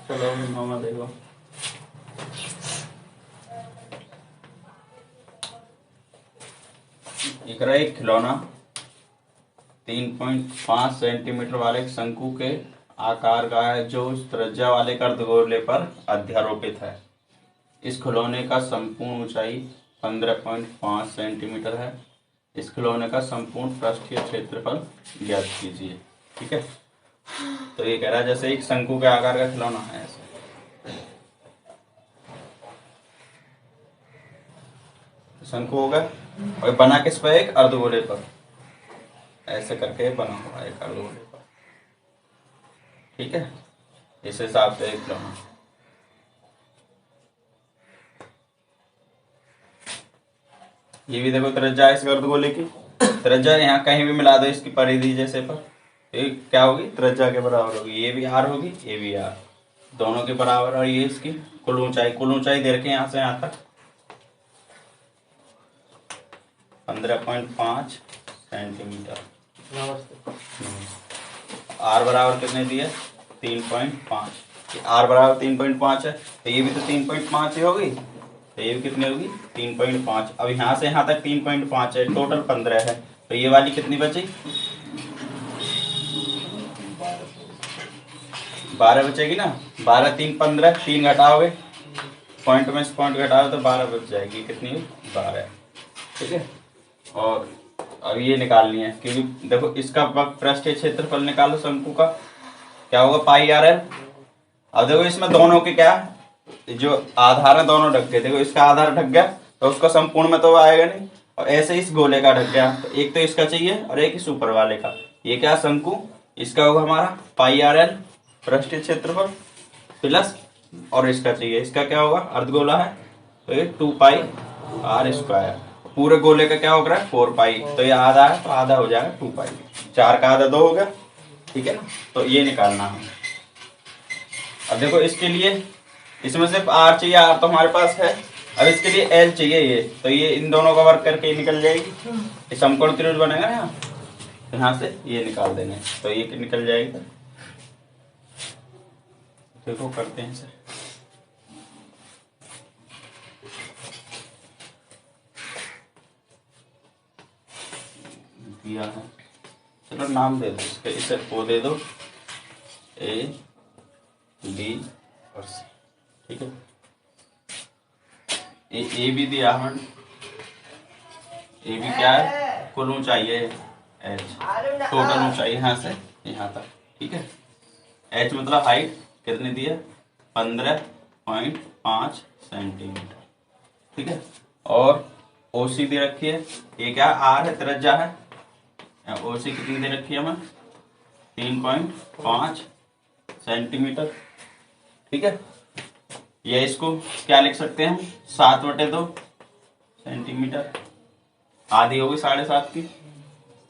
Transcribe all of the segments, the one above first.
चलो मामा देखो। एक रहा एक खिलौना 3.5 सेंटीमीटर वाले एक शंकु के आकार का है जो उस त्रिज्या वाले अर्धगोले पर अध्यारोपित है। इस खिलौने का संपूर्ण ऊंचाई 15.5 सेंटीमीटर है। इस खिलौने का संपूर्ण पृष्ठीय क्षेत्रफल ज्ञात कीजिए। ठीक है, तो ये कह रहा है जैसे एक शंकु के आकार का खिलौना है, ऐसे शंकु होगा और बना किस पर, एक अर्धगोले पर, ऐसे करके बना हुआ है एक अर्धगोले पर। ठीक है, इस हिसाब से एक खिलौना। ये भी देखो त्रिज्या इस अर्धगोले की, त्रिज्या यहाँ कहीं भी मिला दो इसकी परिधि जैसे पर, तो ये क्या होगी, त्रिज्या के बराबर होगी। ये भी आर होगी, ये भी आर, दोनों के बराबर। और ये इसकी कुल ऊंचाई दे रखे यहाँ से यहाँ तक 15.5 सेंटीमीटर। आर बराबर कितने दिए, 3.5। आर बराबर 3.5 है, तो ये भी तो 3.5 ही होगी, तो ये भी कितनी होगी, 3.5। अब यहाँ से यहाँ तक 3.5 है, टोटल 15 है, तो ये वाली कितनी बची, 12 बचेगी ना। 12 3 15, 3 घटाओगे पॉइंट में से पॉइंट घटाओ तो 12 बच जाएगी, कितनी, 12। ठीक है, और अब ये निकालनी है, क्योंकि देखो इसका पृष्ठीय क्षेत्रफल निकालो शंकु का, क्या होगा, पाई आर एल। अब देखो इसमें दोनों के क्या, जो आधार है दोनों ढक गए। देखो इसका आधार ढक गया तो उसका संपूर्ण में तो आएगा नहीं, और ऐसे इस गोले का ढक गया, तो एक तो इसका चाहिए और एक इस ऊपर वाले का। ये क्या, शंकु, इसका होगा हमारा पाई आर एल पृष्ठीय क्षेत्रफल प्लस, और इसका चाहिए, इसका क्या होगा, अर्धगोला है तो ये 2 पाई आर स्क्वायर। पूरे गोले का क्या हो रहा है, 4 पाई, तो ये आधा है तो आधा हो जाएगा 2 पाई। 4 का आधा 2 हो गया। ठीक है ना, तो ये निकालना है। अब देखो इसके लिए इसमें सिर्फ आर चाहिए, आर तो हमारे पास है। अब इसके लिए एल चाहिए, ये तो ये इन दोनों का वर्क करके निकल जाएगी, ये समकोण त्रिभुज बनेगा ना, यहाँ से ये निकाल देंगे तो ये निकल जाएगी। देखो करते हैं सर, दिया है, चलो नाम दे दो इसके, इसे ओ दे दो, ए बी और सी। ठीक है, ए बी दिया है, ए बी क्या है, कुल ऊंचाई है एच, टोटल ऊंचाई यहाँ से यहाँ तक। ठीक है, एच मतलब हाइट कितनी दी है, 15.5 सेंटीमीटर। ठीक है, और ओ सी दे रखी है, ये क्या आर है, त्रिज्या है, ओ सी कितनी दे रखी है हमें, 3.5 सेंटीमीटर। ठीक है, ये इसको क्या लिख सकते हैं हम, 7/2 सेंटीमीटर, आधी होगी 7.5 की,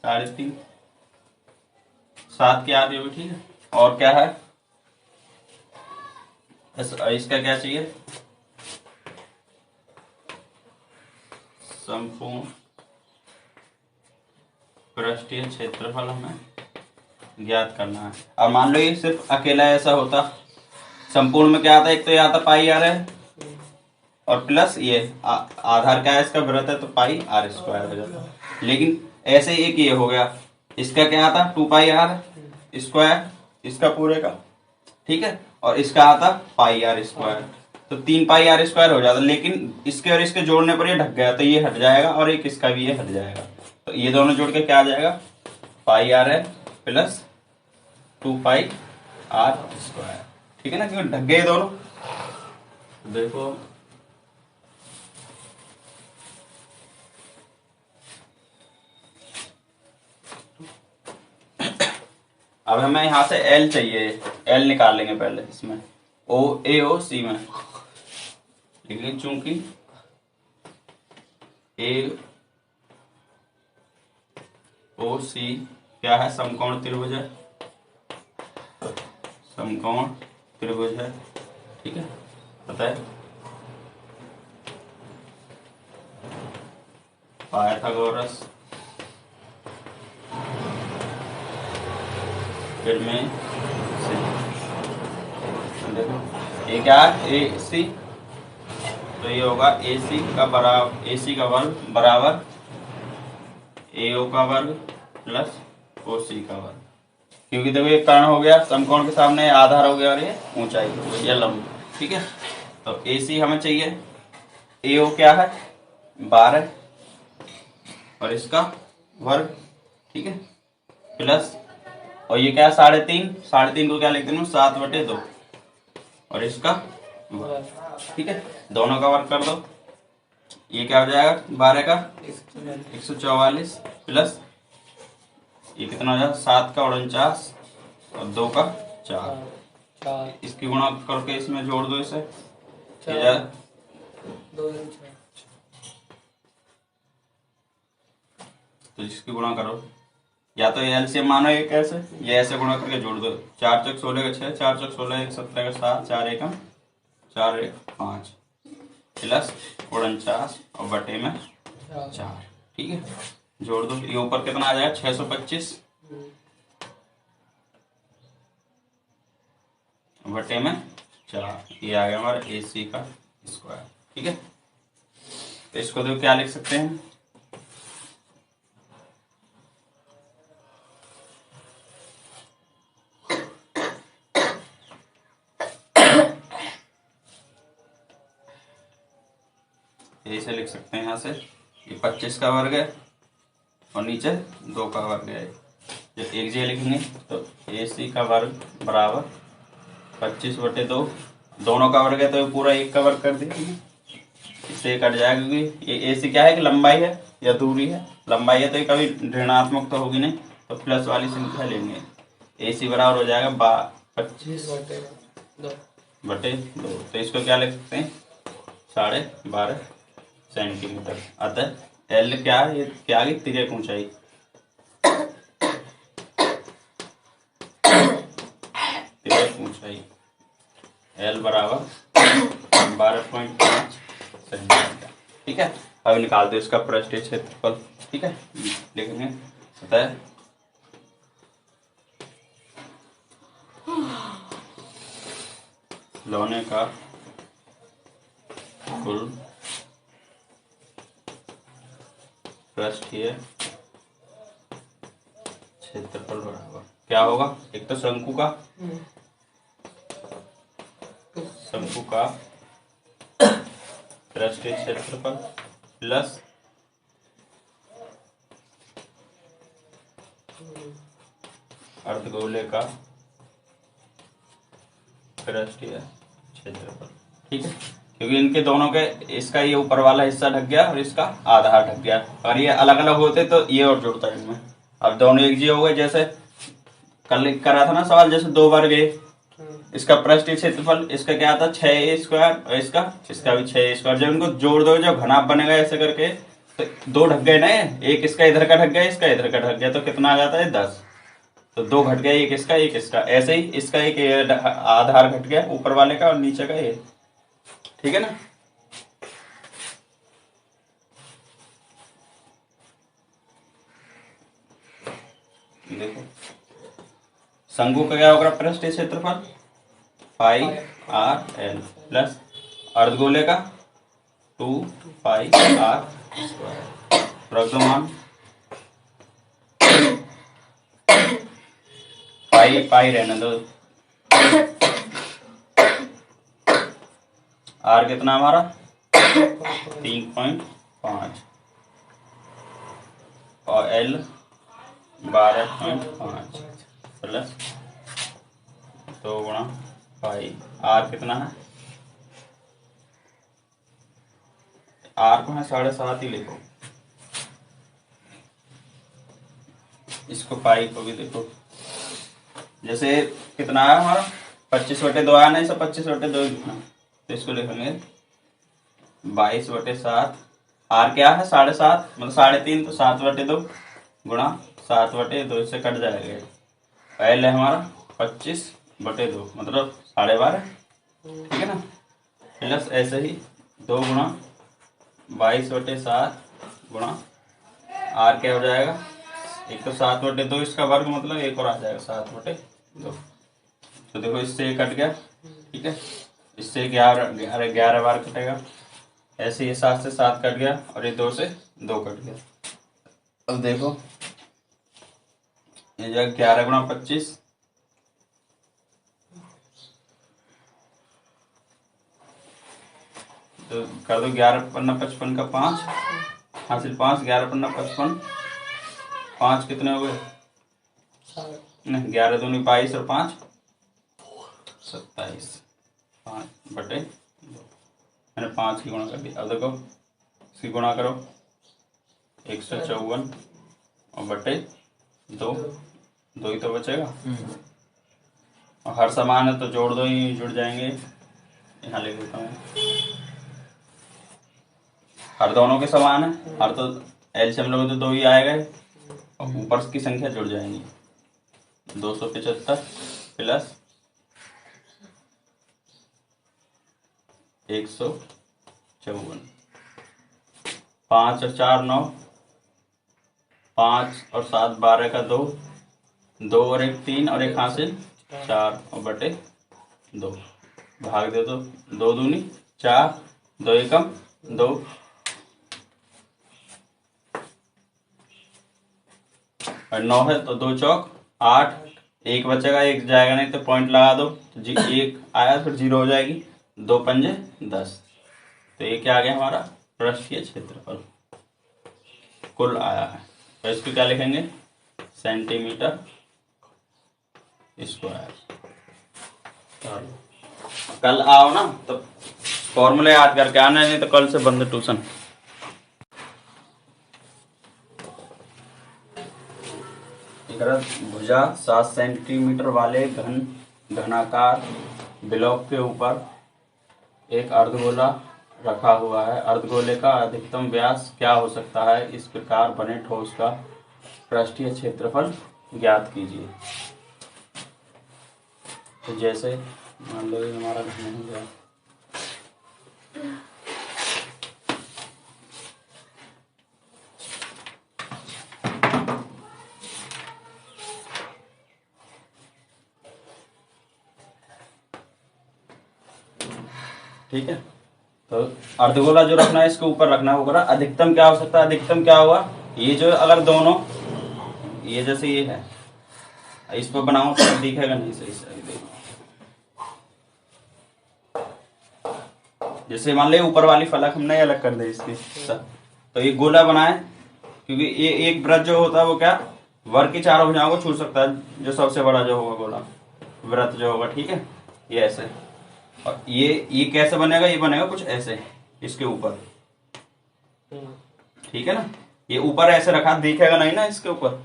3.5, 7 की आधी होगी। ठीक है, और क्या है, इसका क्या चाहिए, संपूर्ण पृष्ठीय क्षेत्रफल हमें ज्ञात करना है। और मान लो ये सिर्फ अकेला ऐसा होता, संपूर्ण में क्या आता है, एक तो ये आता पाई आर है और प्लस ये आधार क्या है, इसका वृत्त है तो पाई आर स्क्वायर हो जाता। लेकिन ऐसे एक ये हो गया, इसका क्या आता 2 पाई आर स्क्वायर, इसका पूरे का। ठीक है, और इसका आता पाई आर स्क्वायर, तो 3 पाई आर स्क्वायर हो जाता। लेकिन इसके और इसके जोड़ने पर ये ढक गया तो ये हट जाएगा, और एक इसका भी ये हट जाएगा, तो ये दोनों जोड़ के क्या आ जाएगा, पाई आर है प्लस 2 पाई आर स्क्वायर। ठीक है ना, क्योंकि ढक गए दोनों। देखो अब हमें यहाँ से एल चाहिए, एल निकाल लेंगे पहले इसमें, ओ ए ओ सी में। लेकिन चूंकि ए ओ सी क्या है, समकोण त्रिभुज है, समकोण त्रिभुज है। ठीक है, पता है, पाइथागोरस फिर में देखो ये क्या है, ए सी, तो ये होगा ए सी का बराबर, ए सी का वर्ग बराबर ए ओ का वर्ग प्लस ओ सी का वर्ग। क्योंकि देखो ये कर्ण हो गया, समकोण के सामने आधार हो गया और ये ऊंचाई हो गई, ये लंब। ठीक है, तो ए सी हमें चाहिए, ए ओ क्या है 12 और इसका वर्ग। ठीक है, प्लस और ये क्या है 3.5, 3.5 को क्या लिख देना 7/2 और इसका वर्ग। ठीक है, दोनों का वर्ग कर दो, ये क्या हो जाएगा 12 का 144 प्लस ये कितना हो जाएगा 7 का 49 और 2 का 4, इसकी गुणा करके इसमें जोड़ दो इसे, ये जाए 2 तो इसकी गुणा करो, या तो ये एलसीएम मानो एक ऐसे, ये ऐसे गुणा करके जोड़ दो, 4 चौक 16 का 6, 4 चौक 16, 1 17 का 7, 4 एकम 4 1 5 प्लस 49 और बटे में 4। ठीक है, जोड़ दो, ये ऊपर कितना आ जाएगा 625 बटे में 4, ये आ गया हमारा ए सी का स्क्वायर। ठीक है, तो इसको देखो क्या लिख सकते हैं, ऐसे लिख सकते हैं, यहाँ से ये 25 का वर्ग है और नीचे 2 का वर्ग है। जब एक जगह लिखेंगे तो ए सी का वर्ग बराबर 25/2, दोनों का वर्ग है तो पूरा 1 का वर्ग कर दीजिए, इससे कट जाएगा क्योंकि ये ए सी क्या है कि लंबाई है या दूरी है, लंबाई है तो ये कभी ऋणात्मक तो होगी नहीं, तो प्लस वाली संख्या लेंगे, ए सी बराबर हो जाएगा 25/2, तो इसको क्या लिख सकते हैं 12.5 सेंटीमीटर। अतः एल क्या है, ये क्या है तिर्यक ऊंचाई, तिर्यक ऊंचाई एल बराबर 12.5 सेंटीमीटर। ठीक है, अब निकाल दो इसका पृष्ठीय क्षेत्रफल। ठीक है, लिखेंगे अतः खिलौने का कुल पृष्ठीय क्षेत्रफल बराबर क्या होगा, एक तो शंकु का पृष्ठीय क्षेत्रफल प्लस अर्धगोले का पृष्ठीय क्षेत्रफल। ठीक है, क्योंकि इनके दोनों के, इसका ये ऊपर वाला हिस्सा ढक गया और इसका आधा ढक गया, और ये अलग अलग होते तो ये और जुड़ता है इनमें। अब दोनों एक जी हो गए, जैसे कल करा था ना सवाल, जैसे 2 वर्ग है, इसका पृष्ठीय क्षेत्रफल इसका क्या आता 6a² और इसका भी 6a², जब इनको जोड़ दो जब घनाभ बनेगा ऐसे करके तो 2 ढक गए ना, एक इसका इधर का ढक गया, इसका इधर का ढक गया, तो कितना आ जाता है 10, तो 2 घट गया, एक इसका, ऐसे ही इसका एक आधार घट गया ऊपर वाले का और नीचे का ये। ठीक है ना, देखो शंकु का क्या होगा पृष्ठीय क्षेत्रफल πr/l प्लस अर्धगोले का 2πr², द्रव्यमान पाई रहने दो, आर कितना हमारा 3.5 और एल 12.5 प्लस 2 गुणा पाई, आर कितना है, आर को है 7.5 ही लिखो, इसको पाई को भी देखो, जैसे कितना है हमारा 25/2 आया ना, इसे 25/2 लिखना, तो इसको लिखेंगे 22/7, आर क्या है 7.5 मतलब 3.5, तो 7/2 गुणा 7/2 से कट जाएगा, एल है हमारा 25/2 मतलब 12.5। ठीक है ना, प्लस ऐसे ही 2 गुणा 22/7 गुणा आर क्या हो जाएगा, एक तो 7/2 इसका वर्ग मतलब एक और आ जाएगा 7/2, तो देखो इससे कट गया, ठीक है, इससे 11 बार कटेगा। ऐसे ये 7 से 7 कट गया और ये 2 से 2 कट गया। अब देखो ये जो 11 गुणा 25, तो कर दो 11 पन्ना 55 का 5 हासिल 5, 11 पन्ना 55, 5 कितने हो गए? नहीं, 11 दूनी 22 और 5 27, 5 बटे 2, मैंने 5 की गुणा कर दी। अब देखो इसकी गुणा करो 154 और बटे 2, 2 ही तो बचेगा। और हर समान है तो जोड़ दो, ही जुड़ जाएंगे। यहाँ लिख देता हूँ, हर दोनों के समान है, हर तो एलसीएम लोगे तो 2 ही आएगा और ऊपर की संख्या जुड़ जाएंगी। 275 प्लस 154, 5 और 4 9, 5 और 7 12 का 2, 2 और 1 3 और 1 हासिल 4 और बटे 2, भाग दे दो, 2 दूनी 4, 2 एकम 2, और 9 है तो 2 चौक 8, 1 बचेगा, 1 जाएगा नहीं तो पॉइंट लगा दो, तो 1 आया फिर 0 हो जाएगी, 2 पंजे 10। तो ये क्या आ गया हमारा पृष्ठीय क्षेत्रफल कुल आया है। तो इसको क्या लिखेंगे? Centimetre square. कल आओ ना तो फॉर्मूले याद करके आना, नहीं तो कल से बंद ट्यूशन। भुजा 7 सेंटीमीटर वाले घनाकार ब्लॉक के ऊपर एक अर्धगोला रखा हुआ है। अर्धगोले का अधिकतम व्यास क्या हो सकता है? इस प्रकार बने ठोस का पृष्ठीय क्षेत्रफल ज्ञात कीजिए। तो जैसे मान लो हमारा घन हो गया, ठीक है। तो अर्धगोला जो रखना है इसके ऊपर रखना होगा। अधिकतम क्या हो सकता है? अधिकतम क्या हुआ, ये जो अगर दोनों ये जैसे ये है, इस पर बनाओ तो दिखेगा नहीं सही सही। देखो जैसे मान ले ऊपर वाली फलक हमने अलग कर दे इसकी, तो ये गोला बनाए, क्योंकि ये एक वृत्त जो होता है वो क्या वर्ग की चारों भुजाओं को छू सकता है, जो सबसे बड़ा जो होगा गोला वृत्त जो होगा, ठीक है। ये ऐसे, और ये कैसे बनेगा? ये बनेगा कुछ ऐसे इसके ऊपर, ठीक है ना। ये ऊपर ऐसे रखा, दिखेगा नहीं ना इसके ऊपर।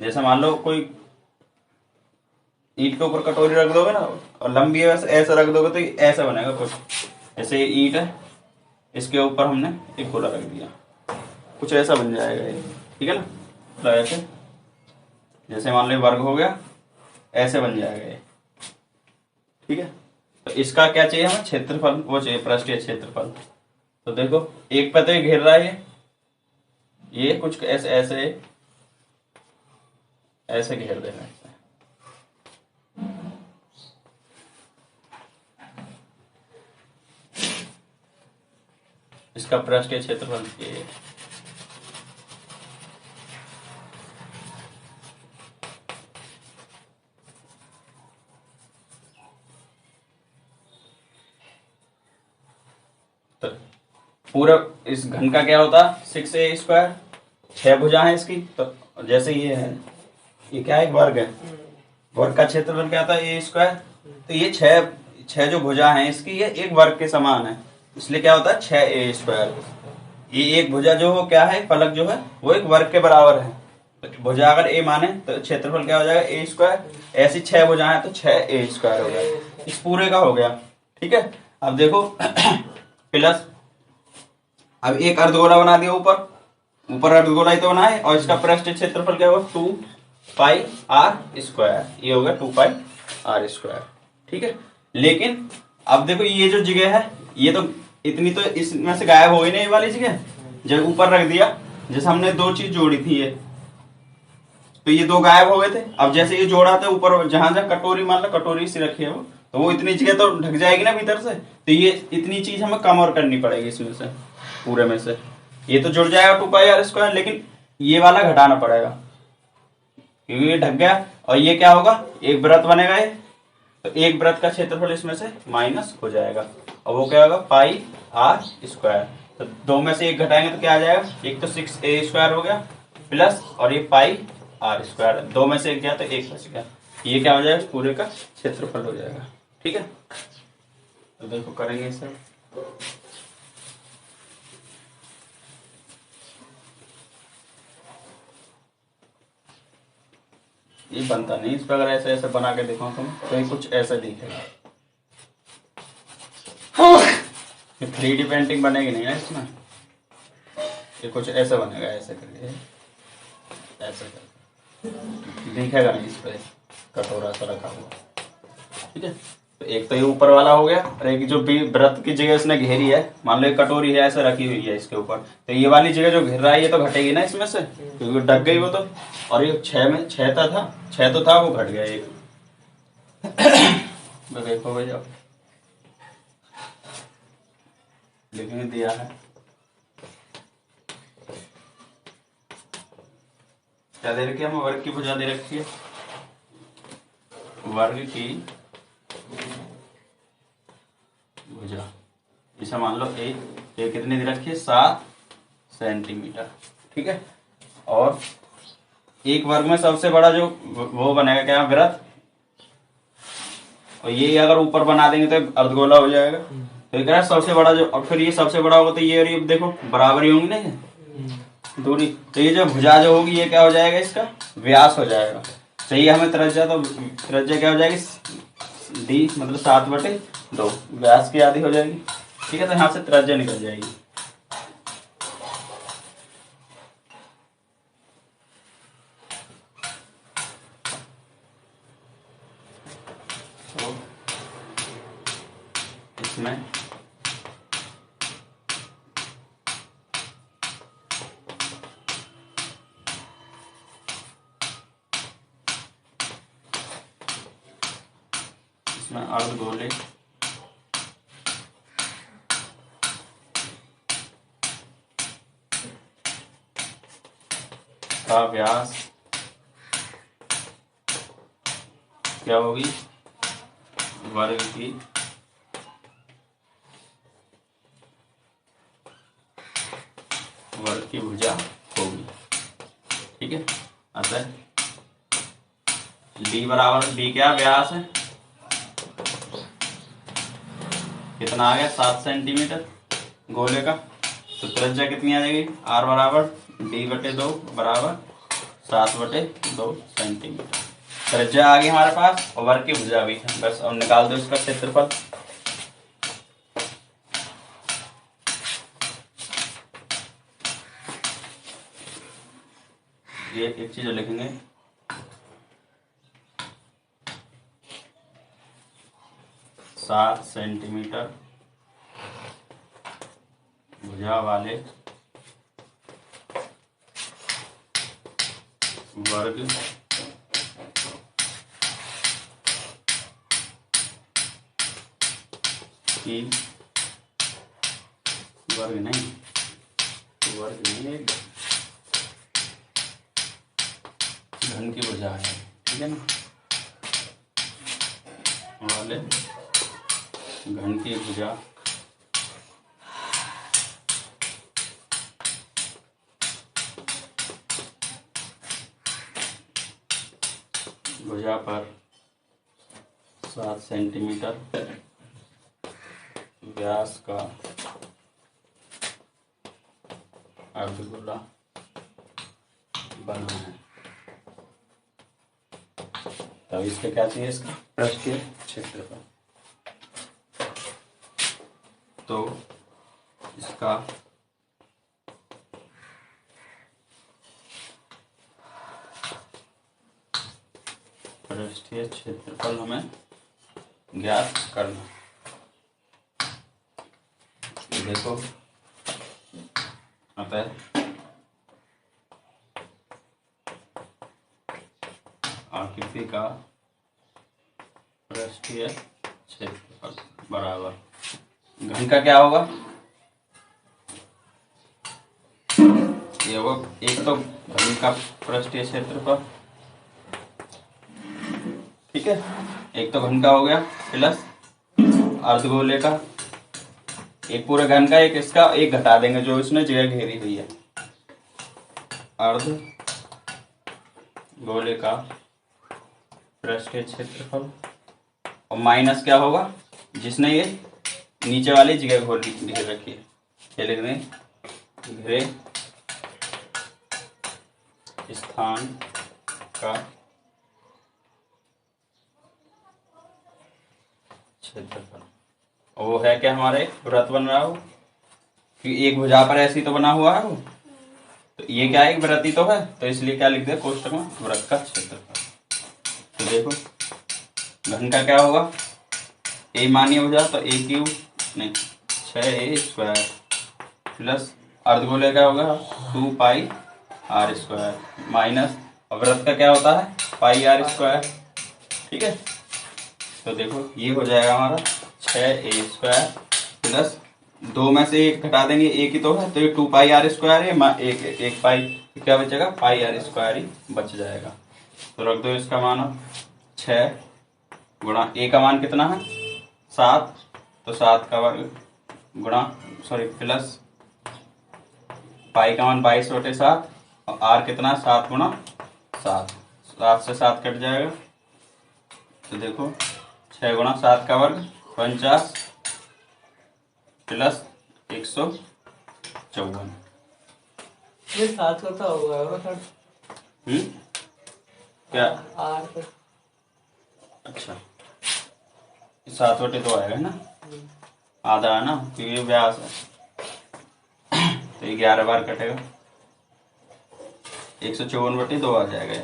जैसे मान लो कोई ईंट के ऊपर कटोरी रख दोगे ना और लंबी है वैसे ऐसे रख दोगे तो ये ऐसे बनेगा कुछ। जैसे ये ईंट है, इसके ऊपर हमने एक गोला रख दिया, कुछ ऐसा बन जाएगा ये, ठीक है ना। तो ऐसे जैसे मान लो वर्ग हो गया, ऐसे बन जाएगा ये, ठीक है। तो इसका क्या चाहिए हमें? क्षेत्रफल वो चाहिए, पृष्ठीय क्षेत्रफल। तो देखो एक पे तो ये घेर रहा है, ये कुछ ऐसे ऐसे ऐसे घेर देना। इसका पृष्ठीय क्षेत्रफल ये तो पूरा इस घन का क्या होता है? 6a²। 6 भुजा है इसकी, तो जैसे ये है, ये क्या है? एक वर्ग है, वर्ग का क्षेत्रफल क्या था? a²। तो ये 6 जो भुजा है इसकी, ये एक वर्ग के समान है, इसलिए क्या होता है? 6a²। ये एक भुजा जो हो क्या है, फलक जो है वो एक वर्ग के बराबर है। तो भुजा अगर a माने तो क्षेत्रफल क्या हो जाएगा? a²। ऐसी 6 भुजा है तो 6a² हो गया, इस पूरे का हो गया, ठीक है। अब देखो प्लस, अब एक अर्धगोला बना दिया ऊपर अर्धगोला ही तो बना है, और इसका पृष्ठीय क्षेत्रफल क्या होगा? 2πr²। ये हो गया 2πr², ठीक है। लेकिन अब देखो ये जो जगह है, ये तो इतनी तो इसमें से गायब हो गई ना, ये वाली जगह जब ऊपर रख दिया। जैसे हमने 2 चीज जोड़ी थी, तो ये दो गायब हो गए थे। अब जैसे ये जोड़ा था ऊपर, जहां जहां कटोरी, मान लो कटोरी सी रखी है वो, तो वो इतनी जगह तो ढक जाएगी ना भीतर से, तो ये इतनी चीज हमें कम और करनी पड़ेगी इसमें से, पूरे में से। ये तो जुड़ जाएगा 2πr², लेकिन ये वाला घटाना पड़ेगा क्योंकि ये ढक गया। और ये क्या होगा, एक वृत्त बनेगा ये, तो एक वृत्त का क्षेत्रफल इसमें से माइनस हो जाएगा, और वो क्या होगा, πr²। तो दो में से एक घटाएंगे तो क्या आ जाएगा, एक तो 6a² हो गया प्लस, और ये πr², दो में से एक गया तो एक बच गया। ये क्या हो जाएगा, पूरे का क्षेत्रफल हो जाएगा। ठीक है, तो देखो करेंगे इसे। ये बनता नहीं, इस पर अगर ऐसे ऐसे बना के देखो तुम तो ये कुछ ऐसा दिखेगा। 3D पेंटिंग बनेगी नहीं ना इसमें, ये कुछ ऐसा बनेगा, ऐसे करके, ऐसे करके दिखेगा नहीं इस पर, कटोरा सा रखा हुआ। ठीक है, तो एक तो ये ऊपर वाला हो गया, और एक जो भी वृत्त की जगह इसने घेरी है, मान लो एक कटोरी है ऐसे रखी हुई है इसके ऊपर, तो ये वाली जगह जो घेर रहा है ये तो घटेगी ना इसमें से, क्योंकि ढक गई वो तो। और ये 6 तो था वो घट गया एक। तो देखो भाई, अब लिखने दिया है, क्या दे रखी है, हमें वर्ग की भुजा दे रखी है, वर्ग की भुजा, इसे मान लो ये कितनी दे रखी है, 7 सेंटीमीटर। ठीक है, और एक वर्ग में सबसे बड़ा जो वो बनेगा क्या, वृत्त, और ये अगर ऊपर बना देंगे तो अर्धगोला हो जाएगा। तो ये कह रहा है सबसे बड़ा जो, और फिर ये सबसे बड़ा होगा तो ये और ये देखो बराबर ही होंगी ना ये दूरी, तो ये जो भुजा जो होगी ये क्या हो जाएगा, इसका व्यास हो जाएगा। चाहिए हमें त्रिज्या, तो त्रिज्या क्या हो जाएगी, डी मतलब 7/2, व्यास की आधी हो जाएगी। ठीक है, तो यहाँ से त्रिज्या निकल जाएगी। तो इसमें अर्धगोले का व्यास क्या होगी, वर्ग की भुजा होगी। ठीक है, अतः डी बराबर, डी क्या व्यास है, कितना आ गया, 7 सेंटीमीटर गोले का। तो त्रिज्या कितनी आ जाएगी, आर बराबर d/2 बराबर 7/2 सेंटीमीटर। त्रिज्या आ गई हमारे पास, और वर्ग की भुजा भी है, बस अब निकाल दो इसका क्षेत्रफल। ये एक चीज लिखेंगे, सात सेंटीमीटर भुजा वाले वर्ग की, वर्ग नहीं घन की भुजा है। ठीक है ना, वाले घन की भुजा पर 7 सेंटीमीटर व्यास का अर्धगोला बना है। तब इसके क्या चाहिए, इसका पृष्ठीय क्षेत्रफल। तो इसका पृष्ठीय क्षेत्रफल हमें ज्ञात करना। देखो, अतः आकृति का पृष्ठीय क्षेत्रफल बराबर घन का क्या होगा, ये होगा एक तो घन का पृष्ठीय क्षेत्रफल, ठीक है, एक तो घन का हो गया प्लस अर्धगोले का, एक पूरे घन का, एक इसका, एक घटा देंगे जो इसने जगह घेरी हुई है, अर्ध गोले का पृष्ठीय क्षेत्रफल, और माइनस क्या होगा जिसने ये नीचे वाली जगह घेर रखी है, ये लिख दें घेरे स्थान का क्षेत्रफल। और वो है क्या, हमारे वृत्त बन रहा हो कि एक भुजा पर ऐसी तो बना हुआ है वो, तो ये क्या है, वृत्त ही तो है, तो इसलिए क्या लिख दे कोष्टक में वृत्त का क्षेत्रफल। तो देखो घन का क्या होगा, ए मानिए भुजा तो ए क्यूब नहीं 6a स्क्वायर प्लस अर्धगोले का होगा 2 पाई आर स्क्वायर माइनस वृत्त का क्या होता है पाई आर स्क्वायर, ठीक है। तो देखो ये हो जाएगा हमारा 6a स्क्वायर प्लस 2 में से एक घटा देंगे, एक ही तो है, तो ये 2 पाई आर स्क्वायर है, एक पाई क्या बचेगा, पाई आर स्क्वायर ही बच जाएगा। तो रख दो इसका मान 6 गुणा ए का मान कितना है 7, तो 7 का वर्ग गुणा प्लस पाई का मान 22/7 और आर कितना 7 गुणा 7, 7 से 7 कट जाएगा, तो देखो 6 गुणा 7 का वर्ग 49 प्लस 154, ये 7 का तो होगा सर। क्या आर पे अच्छा 7/2 आएगा ना, आधा है ना, तो ये व्यास है, तो ये 11 बार कटेगा, 154/2 आ जाएगा,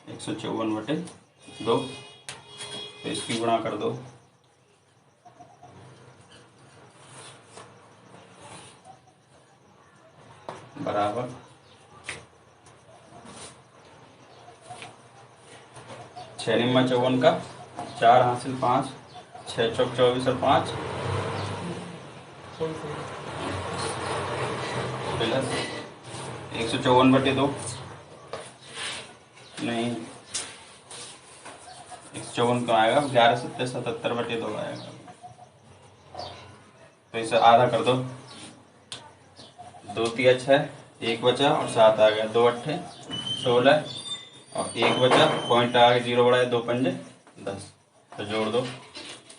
154/2, तो इसकी गुणा कर दो, बराबर 6 निम्मा 54 का 4 हासिल 5, 6 चौक 24 और 5 प्लस 154/2 नहीं 154 का आएगा, 11 7 77/2 आएगा, तो इसे आधा कर दो, 2 3 6 1 बचा और 7 आ गया, 2 8 16 और 1 बचा, पॉइंट आ गया 0 बढ़ाया 2 पंजे 10, तो जोड़ दो,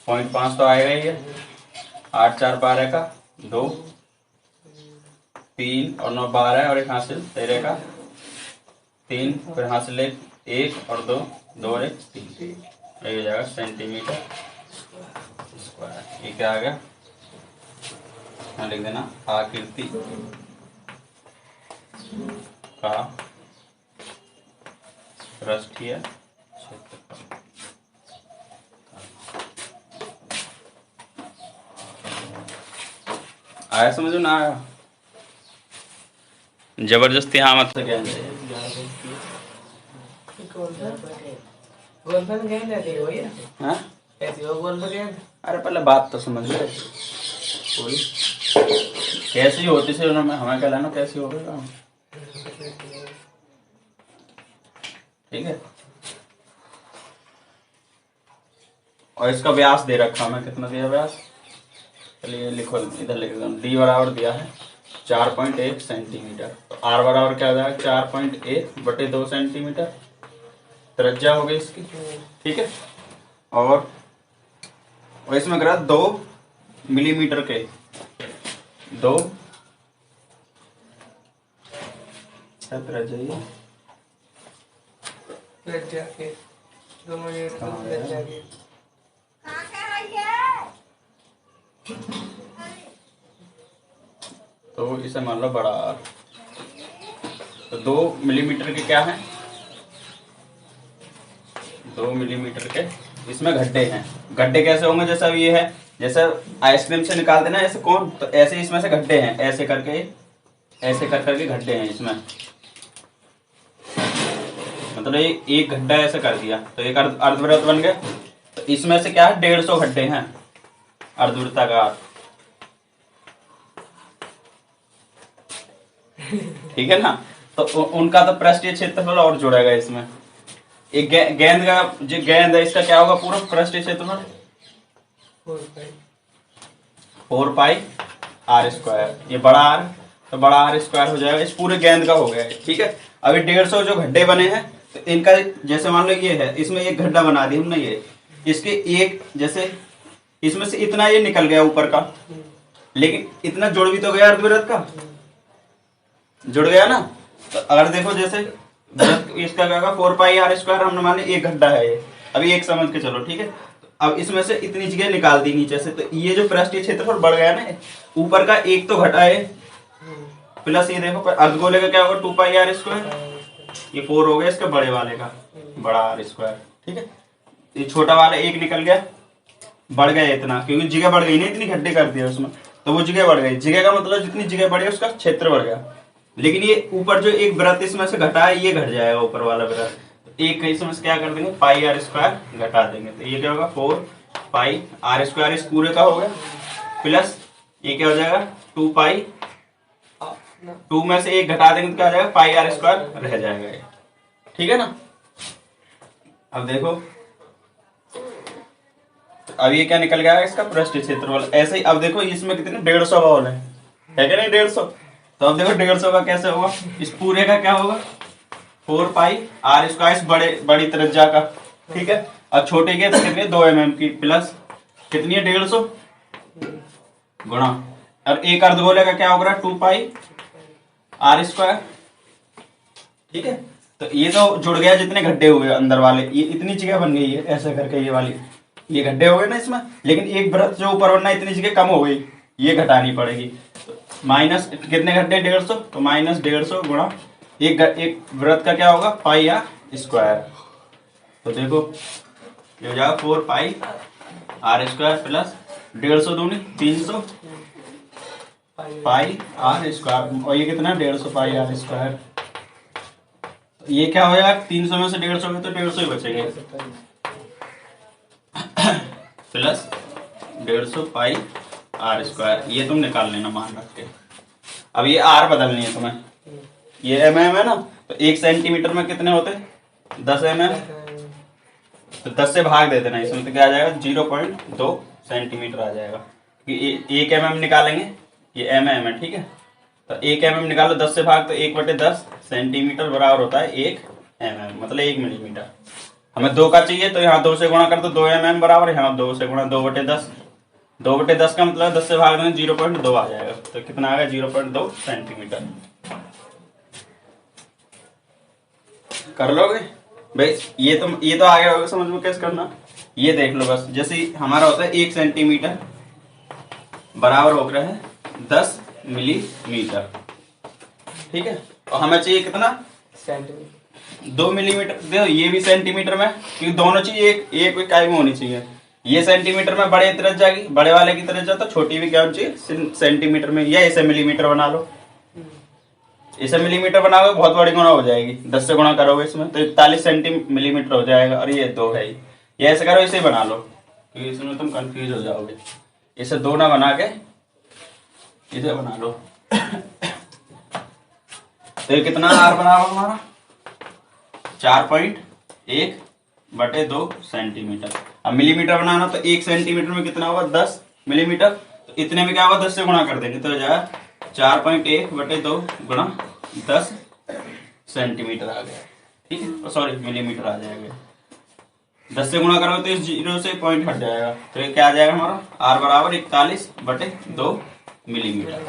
0.5 तो आएगा ही है, 8 4 12 का 2 3 और 9 12 और एक हासिल 13 का 3, फिर हासिल 1 और 2 2 और 1 3, ये हो जाएगा सेंटीमीटर स्क्वायर। ये क्या आ गया, यहाँ लिख देना आकृति का पृष्ठीय क्षेत्रफल। आया समझ में ना आया, जबरदस्ती हाँ मत से कहना गोलफन कहीं रहती है भैया, हाँ कैसी हो गोलफन? अरे पहले बात तो समझ ले, कोई कैसी होती से उन्होंने हमें क्या लेना, कैसी हो गई काम, ठीक है। और इसका व्यास दे रखा हमें, कितना दिया व्यास, चलिए लिखो इधर लिख दो, डी बराबर दिया है 4.1 सेंटीमीटर, तो आर बराबर क्या हो जाएगा 4.1/2 सेंटीमीटर, त्रिज्या हो गई इसकी, ठीक है। और इसमें करा 2 मिलीमीटर के 2 त्रिज्या जाके 2 मिनट जाके तो इसे मान लो बड़ा आर, तो 2 मिलीमीटर के क्या है 2 मिलीमीटर के, इसमें गड्ढे हैं, गड्ढे कैसे होंगे, जैसा ये है, जैसे आइसक्रीम से निकालते ना ऐसे कौन, तो ऐसे इसमें से गड्ढे हैं, ऐसे करके ऐसे कर करके गड्ढे हैं इसमें, मतलब ये एक गड्ढा ऐसे कर दिया तो एक अर्धवृत्त बन गया। तो इसमें से क्या है 150 गड्ढे हैं अर्धवृत्ताकार। ठीक है ना। तो उनका तो पृष्ठीय क्षेत्रफल और जुड़ेगा इसमें। एक गेंद का जो गेंद है इसका क्या होगा पूरा पृष्ठीय क्षेत्रफल 4 पाई आर स्क्वायर। ये बड़ा आर तो बड़ा आर स्क्वायर हो जाएगा। इस पूरे गेंद का हो गया है। ठीक है। अभी 150 जो गड्ढे बने हैं तो इनका जैसे मान लो ये है, इसमें एक गड्ढा बना दी हमने। ये इसके एक जैसे इसमें से इतना ये निकल गया ऊपर का, लेकिन इतना जुड़ भी तो गया अर्धवृत्त का, जुड़ गया ना। तो अगर देखो जैसे इसका क्या होगा 4 पाई आर स्क्वायर, हमने माने एक गड्ढा है ये। अभी एक समझ के चलो। ठीक है। अब इसमें से इतनी जगह निकाल दी नीचे से, तो ये जो पृष्ठीय क्षेत्रफल बढ़ गया ना, ऊपर का एक तो घटा है प्लस ये देखो अर्धगोले का क्या होगा 2 पाई आर स्क्वायर। ये 4 हो गया इसका बड़े वाले का बड़ा आर स्क्वायर। ठीक है। ये छोटा वाला एक निकल गया, बढ़ गया इतना, क्योंकि जगह बढ़ गई ना, इतनी गड्ढे कर दिया उसमें तो वो जगह बढ़ गई। जगह का मतलब जितनी जगह बढ़ी उसका क्षेत्र बढ़ गया। लेकिन ये ऊपर जो एक वृत्त इसमें से घटा है ये घट जाएगा ऊपर वाला वृत्त। एक इसमें से क्या कर देंगे पाई आर स्क्वायर घटा देंगे, तो ये क्या होगा 4 पाई आर स्क्वायर इस पूरे का हो गया, प्लस ये क्या हो जाएगा 2 पाई, 2 में से एक घटा देंगे तो क्या हो जाएगा पाई आर स्क्वायर रह जाएगा ये। ठीक है ना। अब देखो अब ये क्या निकल गया इसका पृष्ठीय क्षेत्रफल। ऐसे ही अब देखो इसमें कितने 150 बॉल है क्या नहीं 150। तो अब देखो 150 का कैसे होगा, इस पूरे का क्या होगा 4 पाई आर स्क्वायर बड़ी त्रिज्या का। ठीक है। अब छोटे के तो कितने 2 mm की, प्लस कितनी है 150 गुणा, और एक अर्धगोले का क्या होगा 2 पाई आर स्क्वायर। ठीक है। तो ये तो जुड़ गया जितने गड्ढे हुए अंदर वाले, ये इतनी जगह बन गई है ऐसे करके, ये वाली ये गड्ढे हो गए ना इसमें, लेकिन एक वृत्त जो ऊपर बनना इतनी जगह कम हो गई, ये घटानी पड़ेगी। तो माइनस कितने गड्ढे 150, तो माइनस 150 गुणा एक वृत्त का क्या होगा पाई आर स्क्वायर। तो देखो ये हो जाएगा 4 पाई आर स्क्वायर प्लस 150 दूनी 300 पाई आर स्क्वायर, और ये कितना 150 पाई आर स्क्वायर। ये क्या हो जाएगा 300 में से 150 में तो 150 ही बचेंगे, प्लस 150 पाई आर स्क्वायर। ये तुम निकाल लेना मान रख के। अब ये आर बदलनी है तुम्हें, ये mm है ना, तो 1 सेंटीमीटर में कितने होते 10 mm, तो 10 से भाग दे देना इसमें, तो क्या आ जाएगा 0.2 सेंटीमीटर आ जाएगा। क्योंकि 1 mm निकालेंगे, ये mm है। ठीक है। तो 1 mm निकालो 10 से भाग, तो 1/10 सेंटीमीटर बराबर होता है 1 mm, मतलब 1 मिलीमीटर। हमें 2 का चाहिए तो यहाँ 2 से गुणा कर दो, 2 mm बराबर, यहाँ 2 से गुणा 2/10, 2/10 का मतलब 10 से भाग देंगे 0.2 आ जाएगा। तो कितना आ गया 0.2 सेंटीमीटर। कर लोगे भाई। ये तो आ गया होगा समझ में कैसे करना। ये देख लो बस, जैसे हमारा होता है 1 सेंटीमीटर बराबर हो रहा है 10 मिलीमीटर। ठीक है। और हमें चाहिए कितना 2 मिलीमीटर। देखो ये भी सेंटीमीटर में, क्योंकि दोनों चीज एक इकाई में होनी चाहिए। ये सेंटीमीटर में बड़े त्रिज्या की, बड़े वाले की त्रिज्या, तो छोटी भी क्या होनी चाहिए सेंटीमीटर में, या इसे मिलीमीटर बना लो। इसे मिलीमीटर बनाओगे बहुत बड़ी गुणा हो जाएगी, 10 से गुणा करोगे इसमें तो 41 मिलीमीटर हो जाएगा, और ये 2 है। ये ऐसे करो, इसे बना लो, क्योंकि इसमें तुम कंफ्यूज हो जाओगे। इसे 2 ना बना के इसे बना लो। तो ये कितना आर बराबर हमारा 4.1/2 सेंटीमीटर। अब मिलीमीटर बनाना तो 1 सेंटीमीटर में कितना होगा 10 मिलीमीटर, तो इतने में क्या होगा 10 से गुणा कर देंगे, तो हो जाएगा 4.1/2 गुणा 10 सेंटीमीटर आ गया। ठीक है। सॉरी मिलीमीटर आ जाएगा। 10 से गुणा करोगे तो इस 0 से पॉइंट हट जाएगा, तो ये क्या आ जाएगा हमारा आर बराबर 41/2 मिलीमीटर।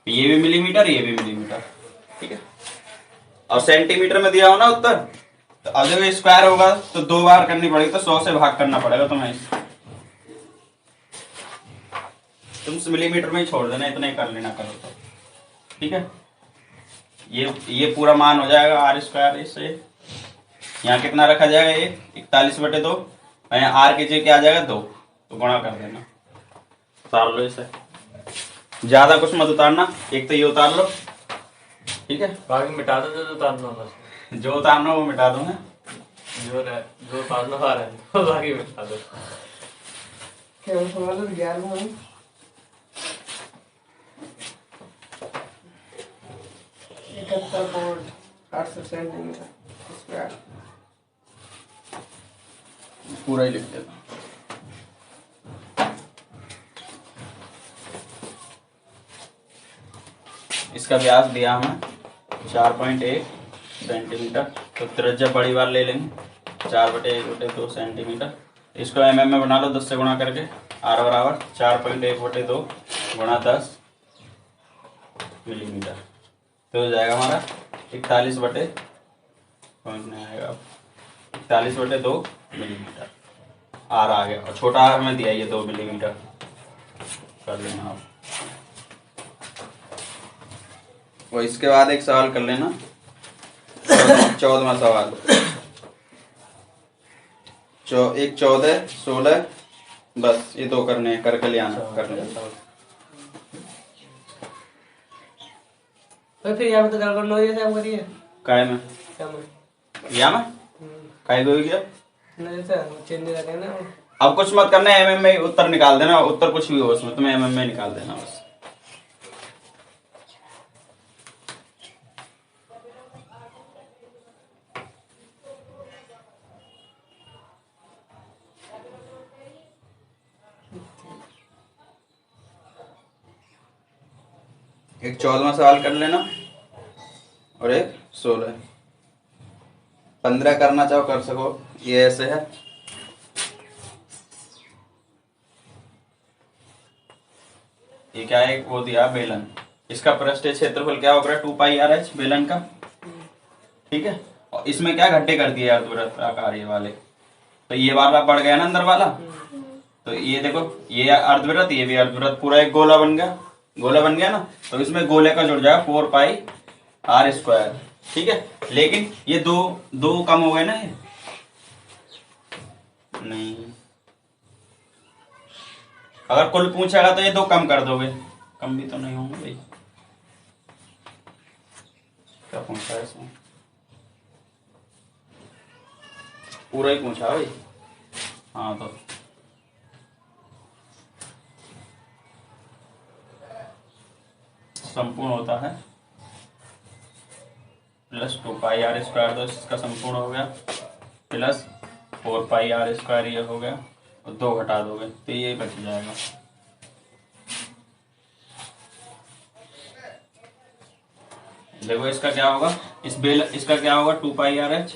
ये भी मिलीमीटर, ये भी मिलीमीटर। ठीक है। और सेंटीमीटर में दिया हो ना उत्तर, तो अब जब स्क्वायर होगा तो 2 बार करनी पड़ेगी, तो 100 से भाग करना पड़ेगा तुम्हें। तुम मिलीमीटर में ही छोड़ देना, इतना ही कर लेना करो तो। ठीक है। ये पूरा मान हो जाएगा आर स्क्वायर। इससे यहाँ कितना रखा जाएगा, ये 41/2, और यहाँ आर की जगह क्या आ जाएगा 2, तो गुणा कर देना। उतार लो इसे, ज्यादा कुछ मत उतारना, एक तो ये उतार लो। ठीक है। बाकी मिटा दो जो उतारना बस। जो उतारना वो मिटा दूंगा। जो पालना आ रहा है तो बाकी मिटा दो। क्या वो समझ लो 11 में 71.8 सेंटीमीटर स्क्वायर। पूरा ही लिख देता। इसका व्यास दिया हमें 4.1 सेंटीमीटर। तो त्रिज्या बड़ी वार ले लेंगे 4/1/2 सेंटीमीटर। इसको mm में बना लो 10 से गुणा करके। r बराबर 4.1/2 गुणा 10 मिलीमीटर। तो हो जाएगा हमारा 41/, पॉइंट नहीं आएगा, 41/2 मिलीमीटर। आर आ गया और छोटा आर में दिया ये 2 मिलीमीटर। कर लेना आप। और इसके बाद एक सवाल कर लेना, 14वां सवाल। 14, 16, बस ये 2 करने हैं, करके ले आना। कर लेना। तो फिर यहाँ पे तो गड़बड़ नहीं है, हम करिए काय में क्या में या में काय को गया। नहीं सर चेंज नहीं रखें ना। अब कुछ मत करना, एमएम में उत्तर निकाल देना। उत्तर कुछ भी हो उसमें तुम्हें एमएम में निकाल देना बस। एक 14वां सवाल कर लेना और एक 16। 15 करना चाहो कर सको, ये ऐसे है। ये क्या है, वो दिया बेलन। इसका पृष्ठीय क्षेत्रफल क्या होगा 2πr(h) बेलन का। ठीक है। और इसमें क्या गड्ढे कर दिए अर्धवृत्त आकार ये वाले। तो ये वाला बढ़ गया ना अंदर वाला। तो ये देखो ये अर्धवृत्त, ये भी अर्धवृत्त, पूरा एक गोला बन गया। गोला बन गया ना, तो इसमें गोले का जुड़ जाएगा 4πr²। ठीक है। लेकिन ये दो कम हो गए ना, ये नहीं। अगर कुल पूछेगा तो ये 2 कम कर दोगे। कम भी तो नहीं होंगे भाई। क्या पूछा है इसमें, पूरा ही पूछा भाई। हाँ तो संपूर्ण होता है प्लस 2πr², तो इसका संपूर्ण हो गया, प्लस 4πr² ये हो गया, और 2 घटा दोगे तो ये बच जाएगा। देखो इसका क्या होगा, इसका क्या होगा 2πrh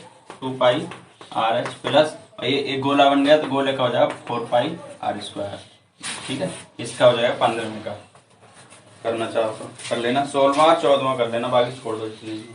प्लस ये एक गोला बन गया तो गोले का हो जाएगा 4πr²। ठीक है। इसका हो जाएगा 15 का। करना चाहो तो कर लेना। 16वां 14वां कर लेना, बाकी छोड़ दो इसलिए।